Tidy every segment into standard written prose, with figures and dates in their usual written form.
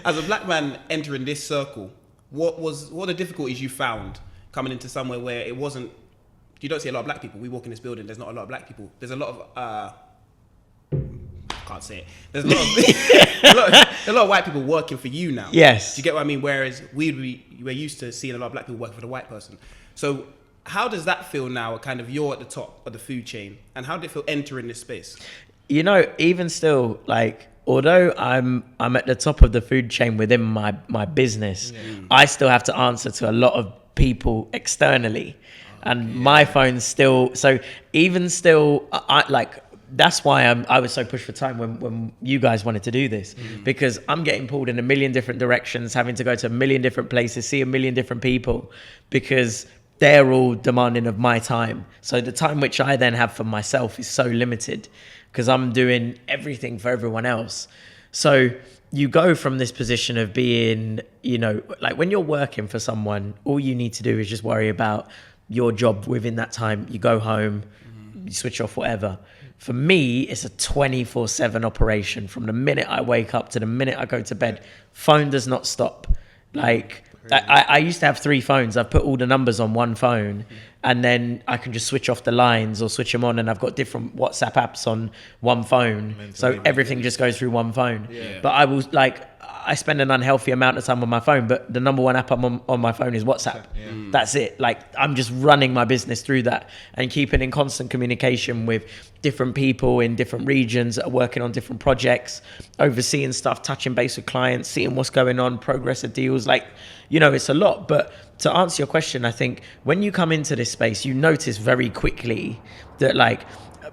As a black man entering this circle, what are the difficulties you found coming into somewhere where it wasn't? You don't see a lot of black people. We walk in this building. There's not a lot of black people. There's a lot of can't say it. There's a lot of white people working for you now. Yes. Do you get what I mean? Whereas we're used to seeing a lot of black people working for the white person. So how does that feel now? Kind of you're at the top of the food chain, and how did it feel entering this space? You know, even still, like, although I'm at the top of the food chain within my business, I still have to answer to a lot of people externally, and my phone's still. So even still, I like. That's why I was so pushed for time when you guys wanted to do this, because I'm getting pulled in a million different directions, having to go to a million different places, see a million different people, because they're all demanding of my time. So the time which I then have for myself is so limited, because I'm doing everything for everyone else. So you go from this position of being, you know, like when you're working for someone, all you need to do is just worry about your job within that time. You go home, you switch off, whatever. For me, it's a 24/7 operation from the minute I wake up to the minute I go to bed. Phone does not stop. Like, I used to have 3 phones. I've put all the numbers on one phone, and then I can just switch off the lines or switch them on, and I've got different WhatsApp apps on one phone. So everything just goes through one phone. Yeah. But I will, like, I spend an unhealthy amount of time on my phone, but the number one app I'm on my phone is WhatsApp. Yeah. That's it. Like, I'm just running my business through that and keeping in constant communication with different people in different regions that are working on different projects, overseeing stuff, touching base with clients, seeing what's going on, progress of deals. Like, you know, it's a lot. But to answer your question, I think when you come into this space, you notice very quickly that, like,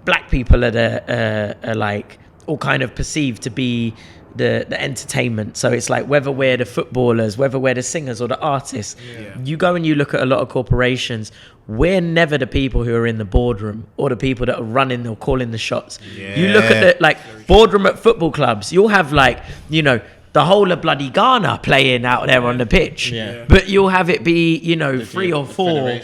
black people are like all kind of perceived to be the entertainment. So it's like, whether we're the footballers, whether we're the singers or the artists, you go and you look at a lot of corporations, we're never the people who are in the boardroom or the people that are running or calling the shots. You look at the, like, boardroom at football clubs, you'll have, like, you know, the whole of bloody Ghana playing out there on the pitch, but you'll have it be, you know, 3 or 4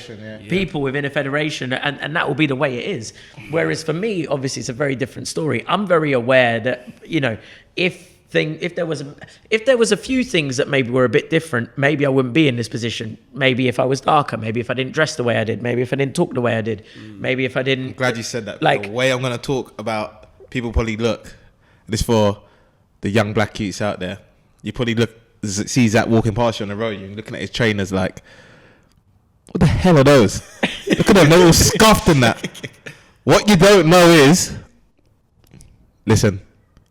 people within a federation, and that will be the way it is. Whereas for me, obviously, it's a very different story. I'm very aware that, you know, if there was a few things that maybe were a bit different, maybe I wouldn't be in this position. Maybe if I was darker, maybe if I didn't dress the way I did, maybe if I didn't talk the way I did, maybe if I didn't. I'm glad you said that. Like, the way I'm going to talk about, people probably look, this for the young black youths out there, you probably see Zac walking past you on the road, you're looking at his trainers like, what the hell are those? Look at them, they're all scuffed in that. What you don't know is, listen,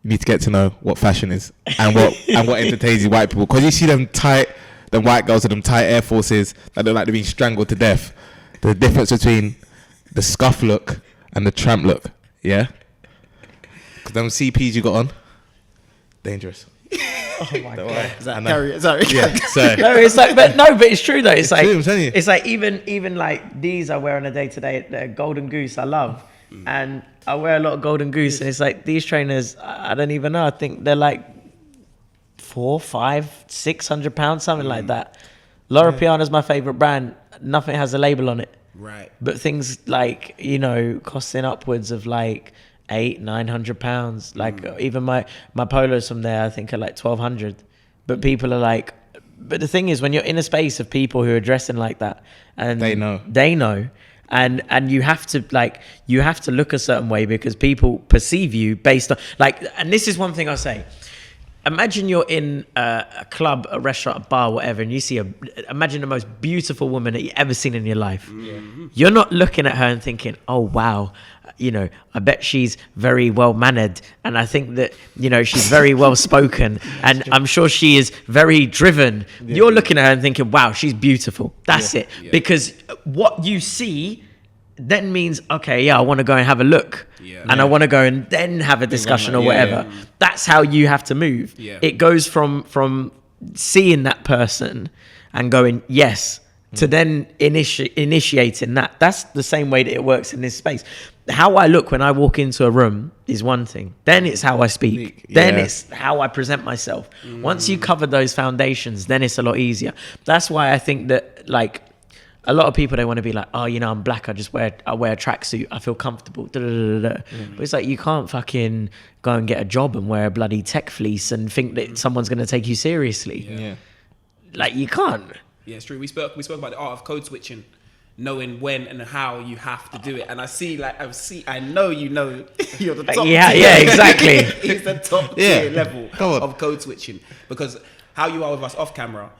you need to get to know what fashion is and what entertains you white people. Because you see them white girls with them tight Air Forces that look like they're being strangled to death. The difference between the scuff look and the tramp look, yeah? Because them CPs you got on, dangerous. Oh my God! Sorry. Yeah, sorry. No, it's like, but it's true though. It's like, true, I'm telling you. It's like even like these I wear on a day to day. The Golden Goose I love, and I wear a lot of Golden Goose, and it's like these trainers, I don't even know. I think they're like 400, 500, 600 pounds, something like that. Loro Piana's my favorite brand. Nothing has a label on it. Right. But things like, you know, costing upwards of like 800-900 pounds. Like even my polos from there, I think, are like 1,200. But people are like, but the thing is, when you're in a space of people who are dressing like that, and they know. And you have to look a certain way because people perceive you based on, like, and this is one thing I'll say. Imagine you're in a club, a restaurant, a bar, whatever, and you see imagine the most beautiful woman that you've ever seen in your life. Mm-hmm. You're not looking at her and thinking, oh, wow, you know, I bet she's very well mannered. And I think that, you know, she's very well spoken. And I'm sure she is very driven. Yeah. You're looking at her and thinking, wow, she's beautiful. That's it. Yeah. Because what you see then means, okay, I want to go and have a look. Yeah. And I want to go and then have a discussion or whatever. Yeah. That's how you have to move. Yeah. It goes from seeing that person and going, yes, to then initiating that. That's the same way that it works in this space. How I look when I walk into a room is one thing. Then it's how I speak. Then it's how I present myself. Once you cover those foundations, then it's a lot easier. That's why I think that, like, a lot of people, they want to be like, oh, you know, I'm black, I wear a tracksuit, I feel comfortable. But it's like, you can't fucking go and get a job and wear a bloody tech fleece and think that someone's going to take you seriously. Yeah. Like, you can't. Yeah, it's true. We spoke about the art of code switching, knowing when and how you have to do it. And I know you know you're the top Yeah, tier. yeah, exactly. It's the top tier level of code switching, because how you are with us off camera,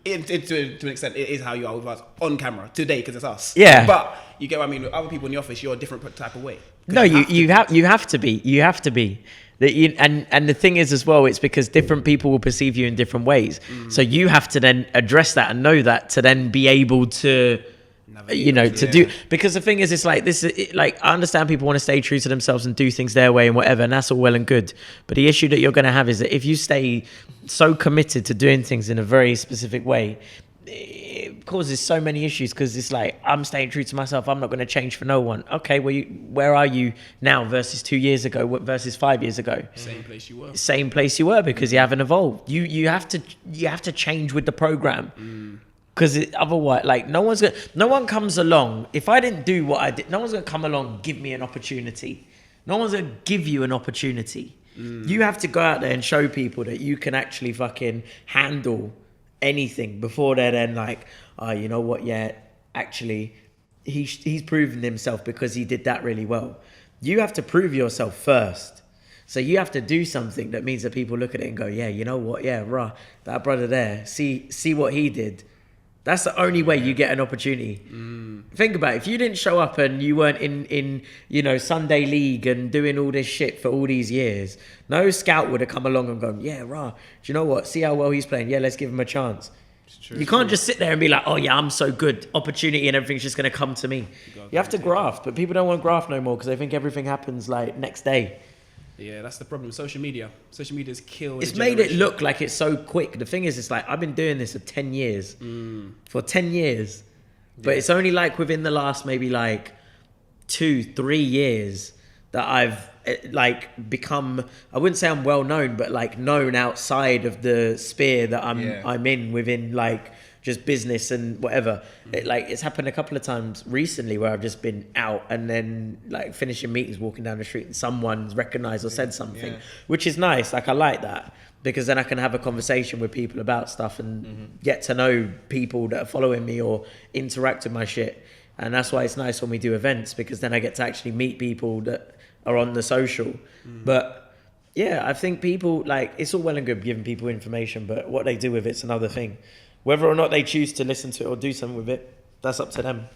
to an extent, it is how you are with us on camera today, because it's us. Yeah. But you get what I mean. With other people in the office, you're a different type of way. No, you have to be. And the thing is as well, it's because different people will perceive you in different ways. So you have to then address that and know that to then be able to, you know, to do. Because the thing is, it's like this. Like, I understand people want to stay true to themselves and do things their way and whatever, and that's all well and good. But the issue that you're going to have is that if you stay so committed to doing things in a very specific way, it causes so many issues, because it's like, I'm staying true to myself, I'm not going to change for no one. Okay, well, where are you now versus 2 years ago versus 5 years ago? Same place you were. Because you haven't evolved. You have to change with the program. Because otherwise, like, no one comes along. If I didn't do what I did, no one's going to come along and give me an opportunity. No one's going to give you an opportunity. You have to go out there and show people that you can actually fucking handle anything before they're then like, oh, you know what, yeah, actually he's proven himself because he did that really well. You have to prove yourself first. So you have to do something that means that people look at it and go, yeah, you know what, yeah, rah, that brother there, see what he did. That's the only way you get an opportunity. Think about it. If you didn't show up and you weren't in you know, Sunday League and doing all this shit for all these years, no scout would have come along and gone, yeah, rah, do you know what? See how well he's playing. Yeah, let's give him a chance. You can't just sit there and be like, oh yeah, I'm so good. Opportunity and everything's just going to come to me. You have to graft, but people don't want to graft no more because they think everything happens like next day. Yeah, that's the problem. Social media's killed. It's made it look like it's so quick. The thing is, it's like, I've been doing this for 10 years. For 10 years. But it's only like within the last maybe like 2-3 years that I've like become, I wouldn't say I'm well known, but like known outside of the sphere that I'm in within like just business and whatever. It's happened a couple of times recently where I've just been out and then like finishing meetings, walking down the street, and someone's recognized or said something, which is nice. Like, I like that, because then I can have a conversation with people about stuff and get to know people that are following me or interact with my shit. And that's why it's nice when we do events, because then I get to actually meet people that are on the social. But yeah, I think people, like, it's all well and good giving people information, but what they do with it's another thing. Whether or not they choose to listen to it or do something with it, that's up to them.